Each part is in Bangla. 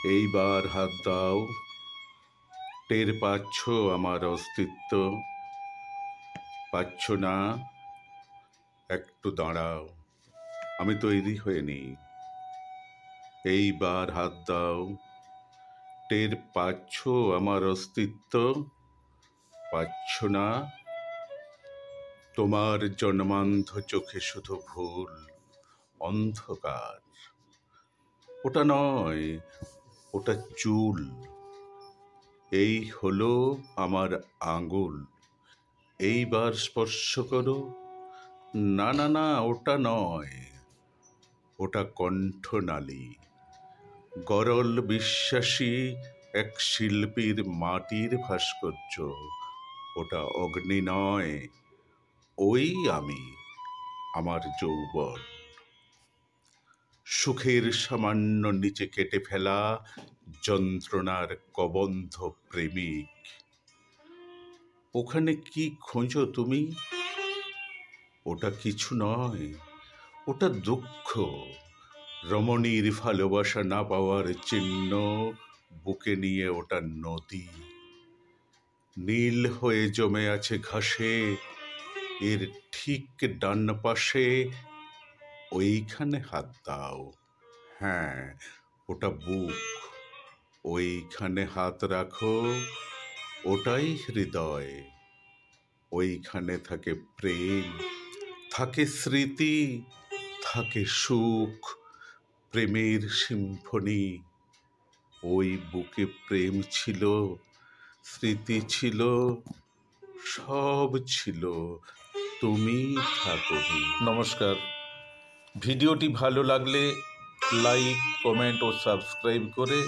এইবার হাত দাও, টের পাচ্ছ আমার অস্তিত্ব? পাচ্ছ না? একটু দাঁড়াও, আমি তৈরি হয়ে নিই। এইবার হাত দাও, টের পাচ্ছ আমার অস্তিত্ব? পাচ্ছ না? তোমার জন্মান্ধ চোখে শুধু ভুল, অন্ধকার। ওটা নয়, ওটা চুল। এই হলো আমার আঙুল। এইবার স্পর্শ করো। না না না, ওটা নয়, ওটা কণ্ঠনালী। গরল বিশ্বাসী এক শিল্পীর মাটির ভাস্কর্য। ওটা অগ্নি নয়, ওই আমি, আমার যৌবন। সুখের সামান্য নিচে কেটে ফেলা যন্ত্রণার কবন্ধ প্রেমিক। ওখানে কি খোঁজো তুমি? ওটা কিছু নয়, ওটা দুঃখ। রমণীর ভালোবাসা না পাওয়ার চিহ্ন। বুকে নিয়ে ওটা নদী, নীল হয়ে জমে আছে ঘাসে। এর ঠিক ডান পাশে, ওইখানে হাত দাও। হ্যাঁ, ওটা বুক। ওইখানে হাত রাখো, ওটাই হৃদয়। ওইখানে থাকে প্রেম, থাকে স্মৃতি, থাকে সুখ, প্রেমের সিম্ফনি। ওই বুকে প্রেম ছিল, স্মৃতি ছিল, সব ছিল, তুমি থাকোনি। নমস্কার। ভিডিওটি ভালো লাগলে লাইক, কমেন্ট ও সাবস্ক্রাইব করে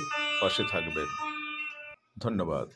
পাশে থাকবেন। ধন্যবাদ।